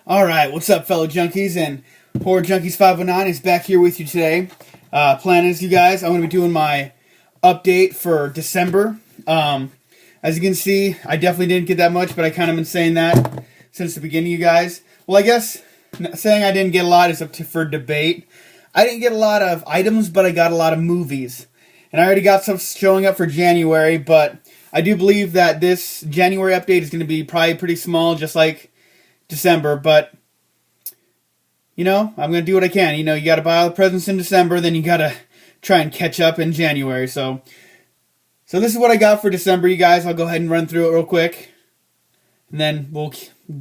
Alright, what's up, fellow junkies? And Horror Junkies 509 is back here with you today. Plan is, you guys, I'm going to be doing my update for December. As you can see, I definitely didn't get that much, but I kind of been saying that since the beginning, you guys. Well, I guess saying I didn't get a lot is up to for debate. I didn't get a lot of items, but I got a lot of movies. And I already got some showing up for January, but I do believe that this January update is going to be probably pretty small, just like December, but I'm going to do what I can. You got to buy all the presents in December, then you got to try and catch up in January. So this is what I got for December, you guys. I'll go ahead and run through it real quick, and then we'll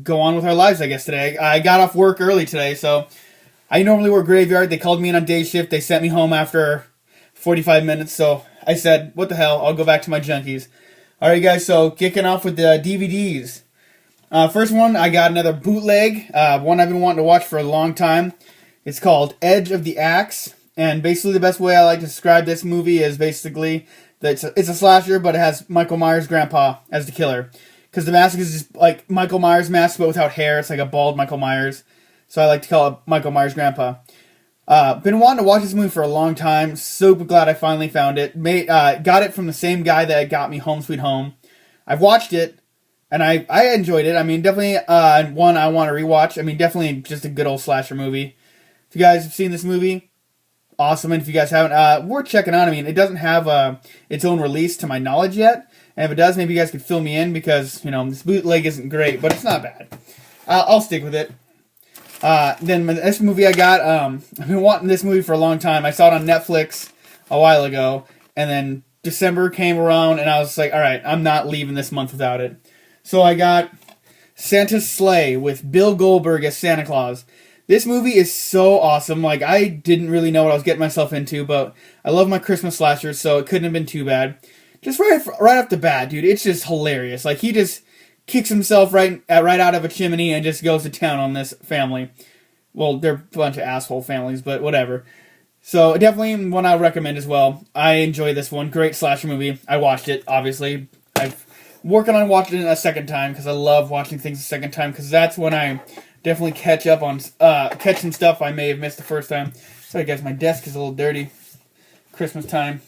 go on with our lives, I guess, today. I got off work early today, so I normally work graveyard. They called me in on day shift. They sent me home after 45 minutes, so I said, what the hell, I'll go back to my junkies. Alright, guys, so kicking off with the DVDs. First one, I got another bootleg, one I've been wanting to watch for a long time. It's called Edge of the Axe, and basically the best way I like to describe this movie is basically that it's a slasher, but it has Michael Myers' grandpa as the killer. Because the mask is just like Michael Myers' mask, but without hair. It's like a bald Michael Myers. So I like to call it Michael Myers' grandpa. Been wanting to watch this movie for a long time. Super glad I finally found it. Got it from the same guy that got me Home Sweet Home. I've watched it, and I enjoyed it. I mean, definitely one I want to rewatch. I mean, definitely just a good old slasher movie. If you guys have seen this movie, awesome. And if you guys haven't, worth checking out. I mean, it doesn't have its own release to my knowledge yet. And if it does, maybe you guys could fill me in because, this bootleg isn't great, but it's not bad. I'll stick with it. Then this movie I got, I've been wanting this movie for a long time. I saw it on Netflix a while ago, and then December came around, and I was like, alright, I'm not leaving this month without it. So I got Santa's Sleigh with Bill Goldberg as Santa Claus. This movie is so awesome. Like, I didn't really know what I was getting myself into, but I love my Christmas slashers, so it couldn't have been too bad. Just right off the bat, dude, it's just hilarious. Like, he just kicks himself right out of a chimney and just goes to town on this family. Well, they're a bunch of asshole families, but whatever. So, definitely one I would recommend as well. I enjoy this one. Great slasher movie. I watched it, obviously. I've working on watching it a second time because I love watching things a second time because that's when I definitely catch some stuff I may have missed the first time. Sorry, guys, my desk is a little dirty. Christmas time.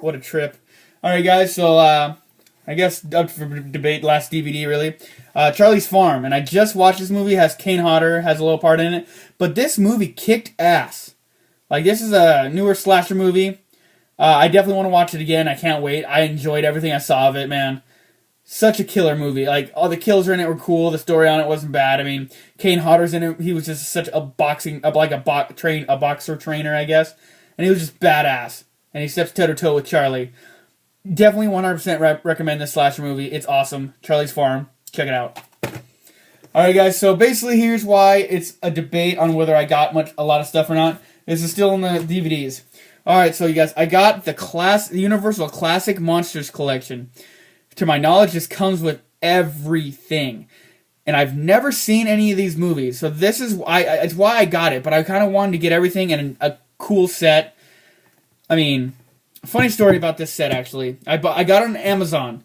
What a trip. Alright, guys, so I guess up for debate, last DVD, really. Charlie's Farm, and I just watched this movie. It has Kane Hodder, has a little part in it. But this movie kicked ass. Like, this is a newer slasher movie. I definitely want to watch it again. I can't wait. I enjoyed everything I saw of it, man. Such a killer movie. Like, all the kills in it were cool. The story on it wasn't bad. I mean, Kane Hodder's in it. He was just such a boxer trainer, I guess. And he was just badass. And he steps toe-to-toe with Charlie. Definitely 100% recommend this slasher movie. It's awesome. Charlie's Farm. Check it out. Alright, guys. So basically, here's why it's a debate on whether I got a lot of stuff or not. This is still in the DVDs. Alright, so you guys, I got the Universal Classic Monsters Collection. To my knowledge, this comes with everything. And I've never seen any of these movies. So this is it's why I got it. But I kind of wanted to get everything in a cool set. I mean, funny story about this set, actually. I got it on Amazon.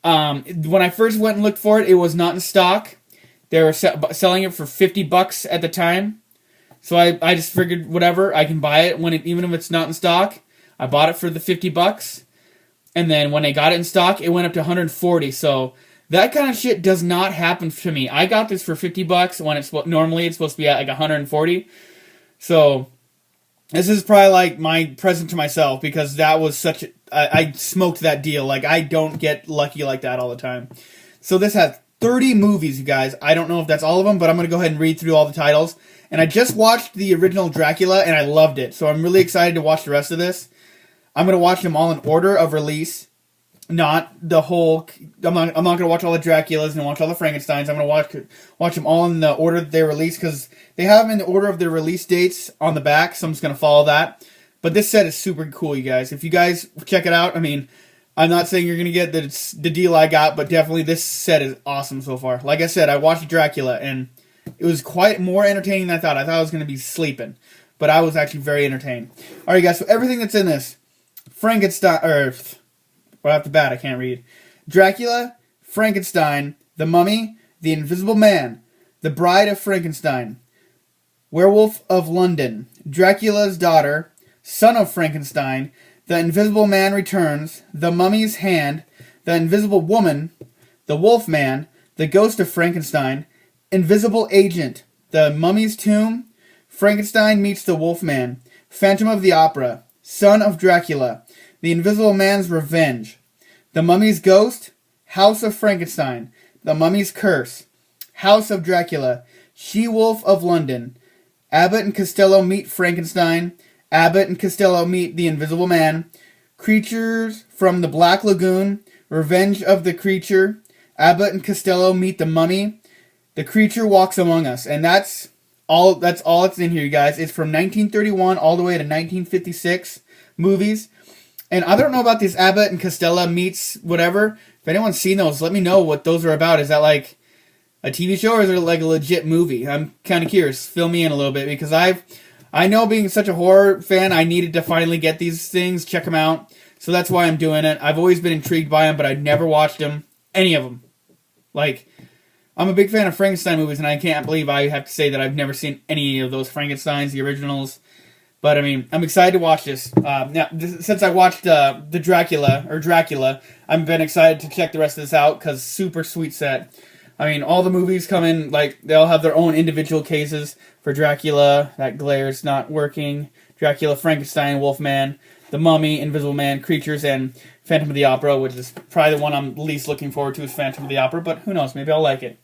When I first went and looked for it, it was not in stock. They were selling it for $50 at the time. So I just figured, whatever, I can buy it even if it's not in stock. I bought it for the $50. And then when they got it in stock, it went up to $140. So that kind of shit does not happen to me. I got this for $50 when normally it's supposed to be at like $140. So this is probably like my present to myself because that was I smoked that deal. Like, I don't get lucky like that all the time. So this has 30 movies, you guys. I don't know if that's all of them, but I'm going to go ahead and read through all the titles. And I just watched the original Dracula, and I loved it. So I'm really excited to watch the rest of this. I'm going to watch them all in order of release. Not the whole... I'm not going to watch all the Draculas and watch all the Frankensteins. I'm going to watch them all in the order that they release, because they have them in the order of their release dates on the back, so I'm just going to follow that. But this set is super cool, you guys. If you guys check it out, I mean, I'm not saying you're going to get the deal I got, but definitely this set is awesome so far. Like I said, I watched Dracula, and it was quite more entertaining than I thought. I thought I was going to be sleeping, but I was actually very entertained. Alright, guys, so everything that's in this, Frankenstein, right off the bat, I can't read. Dracula, Frankenstein, The Mummy, The Invisible Man, The Bride of Frankenstein, Werewolf of London, Dracula's Daughter, Son of Frankenstein, The Invisible Man Returns, The Mummy's Hand, The Invisible Woman, The Wolf Man, The Ghost of Frankenstein, Invisible Agent, The Mummy's Tomb, Frankenstein Meets the Wolf Man, Phantom of the Opera, Son of Dracula, The Invisible Man's Revenge, The Mummy's Ghost, House of Frankenstein, The Mummy's Curse, House of Dracula, She-Wolf of London, Abbott and Costello Meet Frankenstein, Abbott and Costello Meet the Invisible Man, Creatures from the Black Lagoon, Revenge of the Creature, Abbott and Costello Meet the Mummy, The Creature Walks Among Us. And that's all it's in here, you guys. It's from 1931 all the way to 1956 movies. And I don't know about this Abbott and Costello Meets whatever. If anyone's seen those, let me know what those are about. Is that like a TV show or is it like a legit movie? I'm kind of curious. Fill me in a little bit because I know being such a horror fan, I needed to finally get these things, check them out. So that's why I'm doing it. I've always been intrigued by them, but I've never watched them. Any of them. Like, I'm a big fan of Frankenstein movies, and I can't believe I have to say that I've never seen any of those Frankensteins, the originals. But, I mean, I'm excited to watch this. Since I watched Dracula, I've been excited to check the rest of this out, because super sweet set. I mean, all the movies come in, like, they all have their own individual cases. For Dracula, that glare's not working. Dracula, Frankenstein, Wolfman, The Mummy, Invisible Man, Creatures, and Phantom of the Opera, which is probably the one I'm least looking forward to is Phantom of the Opera, but who knows, maybe I'll like it.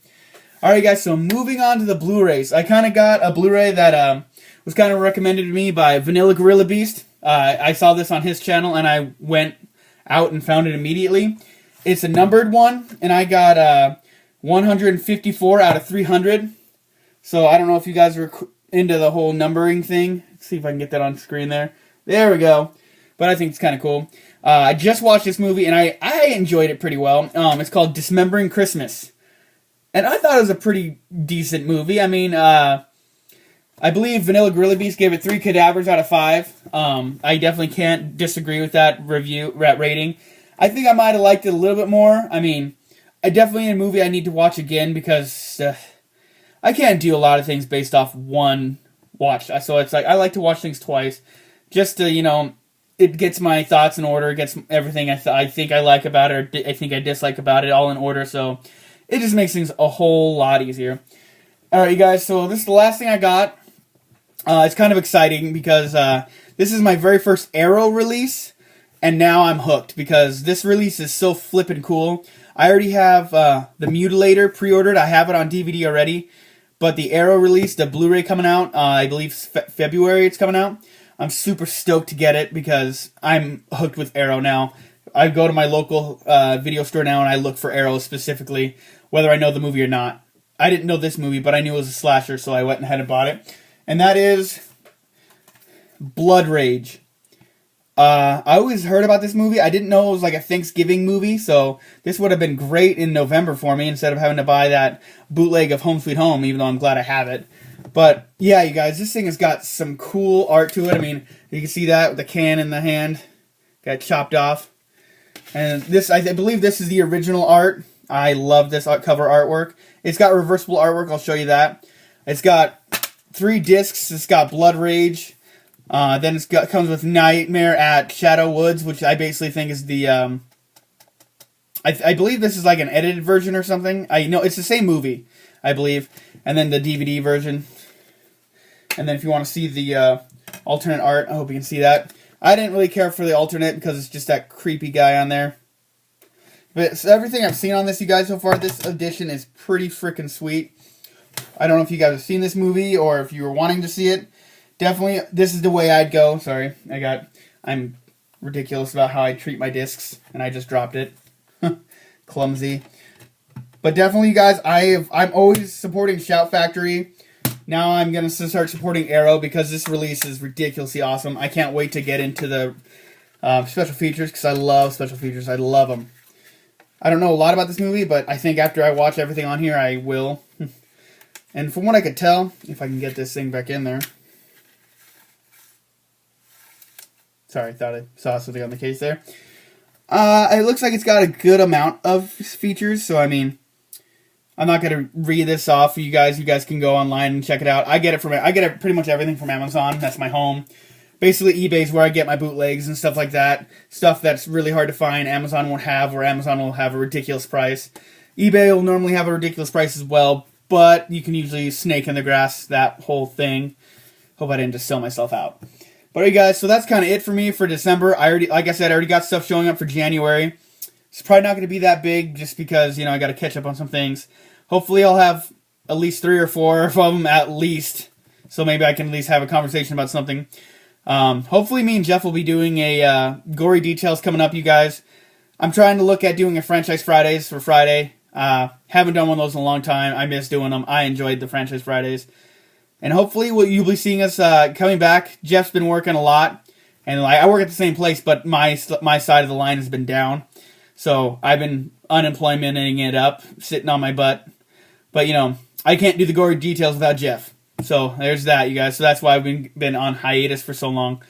Alright guys, so moving on to the Blu-rays. I kind of got a Blu-ray that was kind of recommended to me by Vanilla Gorilla Beast. I saw this on his channel, and I went out and found it immediately. It's a numbered one, and I got 154 out of 300. So I don't know if you guys are into the whole numbering thing. Let's see if I can get that on screen there. There we go. But I think it's kind of cool. I just watched this movie, and I enjoyed it pretty well. It's called Dismembering Christmas. And I thought it was a pretty decent movie. I mean, I believe Vanilla Gorilla Beast gave it 3 cadavers out of 5. I definitely can't disagree with that rating. I think I might have liked it a little bit more. I mean, I definitely in a movie I need to watch again because I can't do a lot of things based off one watch. So it's like I like to watch things twice just to, you know, it gets my thoughts in order, it gets everything I think I like about it or I think I dislike about it all in order. So it just makes things a whole lot easier. Alright, you guys, so this is the last thing I got. It's kind of exciting because this is my very first Arrow release, and now I'm hooked because this release is so flippin' cool. I already have the Mutilator pre-ordered. I have it on DVD already. But the Arrow release, the Blu-ray coming out, I believe February it's coming out. I'm super stoked to get it because I'm hooked with Arrow now. I go to my local video store now and I look for Arrow specifically, whether I know the movie or not. I didn't know this movie, but I knew it was a slasher, so I went ahead and bought it. And that is Blood Rage. I always heard about this movie. I didn't know it was like a Thanksgiving movie, so this would have been great in November for me instead of having to buy that bootleg of Home Sweet Home, even though I'm glad I have it. But, yeah, you guys, this thing has got some cool art to it. I mean, you can see that with the can in the hand. Got chopped off. And this, I believe this is the original art. I love this cover artwork. It's got reversible artwork. I'll show you that. It's got 3 discs. It's got Blood Rage. Then comes with Nightmare at Shadow Woods, which I basically think is the, I believe this is like an edited version or something. I know it's the same movie, I believe. And then the DVD version. And then if you want to see the alternate art, I hope you can see that. I didn't really care for the alternate because it's just that creepy guy on there. But so everything I've seen on this, you guys, so far, this edition is pretty freaking sweet. I don't know if you guys have seen this movie or if you were wanting to see it. Definitely, this is the way I'd go. Sorry, I'm ridiculous about how I treat my discs, and I just dropped it. Clumsy. But definitely, you guys, I'm always supporting Shout Factory. Now I'm going to start supporting Arrow because this release is ridiculously awesome. I can't wait to get into the special features because I love special features. I love them. I don't know a lot about this movie, but I think after I watch everything on here, I will. And from what I could tell, if I can get this thing back in there. Sorry, I thought I saw something on the case there. It looks like it's got a good amount of features, so I mean, I'm not gonna read this off for you guys. You guys can go online and check it out. I get it pretty much everything from Amazon. That's my home. Basically, eBay's where I get my bootlegs and stuff like that. Stuff that's really hard to find, Amazon won't have, or Amazon will have a ridiculous price. eBay will normally have a ridiculous price as well, but you can usually snake in the grass that whole thing. Hope I didn't just sell myself out. But alright guys, so that's kind of it for me for December. Like I said, I already got stuff showing up for January. It's probably not going to be that big just because, I got to catch up on some things. Hopefully I'll have at least 3 or 4 of them at least. So maybe I can at least have a conversation about something. Hopefully me and Jeff will be doing a gory details coming up, you guys. I'm trying to look at doing a Franchise Fridays for Friday. Haven't done one of those in a long time. I miss doing them. I enjoyed the Franchise Fridays. And hopefully you'll be seeing us coming back. Jeff's been working a lot. And I work at the same place, but my side of the line has been down. So I've been unemploymenting it up, sitting on my butt. But, I can't do the gory details without Jeff. So there's that, you guys. So that's why I've been on hiatus for so long.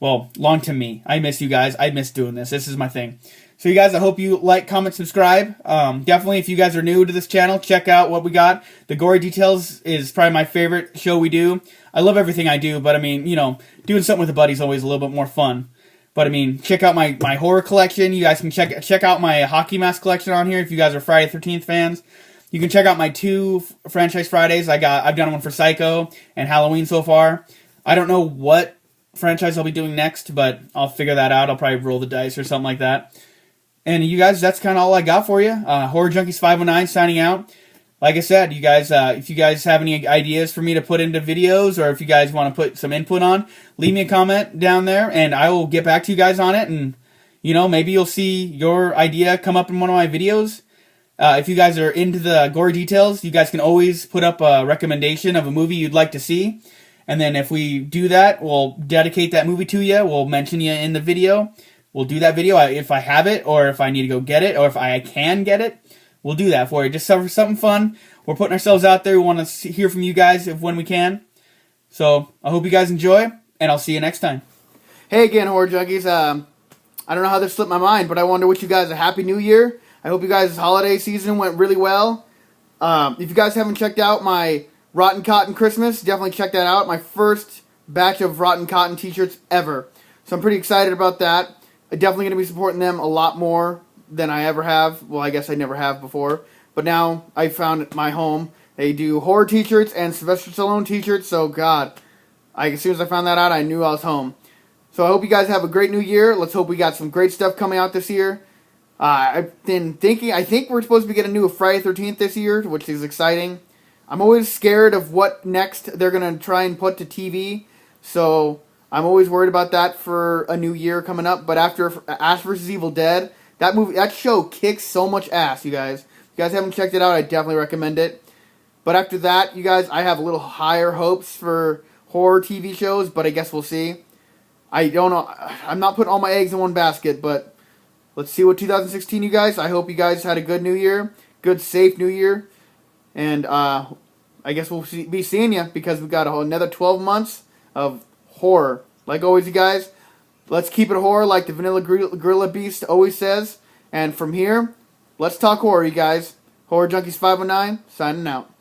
Well, long to me. I miss you guys. I miss doing this. This is my thing. So you guys, I hope you like, comment, subscribe. Definitely, if you guys are new to this channel, check out what we got. The Gory Details is probably my favorite show we do. I love everything I do, but I mean, doing something with a buddy is always a little bit more fun. But I mean, check out my horror collection. You guys can check out my hockey mask collection on here if you guys are Friday the 13th fans. You can check out my 2 Franchise Fridays. I've done one for Psycho and Halloween so far. I don't know what franchise I'll be doing next, but I'll figure that out. I'll probably roll the dice or something like that. And you guys, that's kind of all I got for you. Horror Junkies 509 signing out. Like I said, you guys, if you guys have any ideas for me to put into videos, or if you guys want to put some input on, leave me a comment down there, and I will get back to you guys on it. And maybe you'll see your idea come up in one of my videos. If you guys are into the gory details, you guys can always put up a recommendation of a movie you'd like to see. And then if we do that, we'll dedicate that movie to you. We'll mention you in the video. We'll do that video if I have it, or if I need to go get it, or if I can get it. We'll do that for you. Just for something fun. We're putting ourselves out there. We want to hear from you guys when we can. So I hope you guys enjoy, and I'll see you next time. Hey again, Horror Junkies. I don't know how this slipped my mind, but I wanted to wish you guys a Happy New Year. I hope you guys' holiday season went really well. If you guys haven't checked out my Rotten Cotton Christmas, definitely check that out. My first batch of Rotten Cotton t-shirts ever. So I'm pretty excited about that. I'm definitely going to be supporting them a lot more than I ever have. Well, I guess I never have before. But now I found my home. They do horror t-shirts and Sylvester Stallone t-shirts. So, God, as soon as I found that out, I knew I was home. So I hope you guys have a great new year. Let's hope we got some great stuff coming out this year. I've been thinking, I think we're supposed to be getting a new Friday the 13th this year, which is exciting. I'm always scared of what next they're going to try and put to TV. So I'm always worried about that for a new year coming up. But after Ash vs. Evil Dead, that show kicks so much ass, you guys. If you guys haven't checked it out, I definitely recommend it. But after that, you guys, I have a little higher hopes for horror TV shows, but I guess we'll see. I don't know. I'm not putting all my eggs in one basket, but let's see what 2016, you guys. I hope you guys had a good new year. Good, safe new year. And I guess we'll be seeing you because we've got another 12 months of horror. Like always, you guys, let's keep it horror like the Vanilla Gorilla Beast always says. And from here, let's talk horror, you guys. Horror Junkies 509, signing out.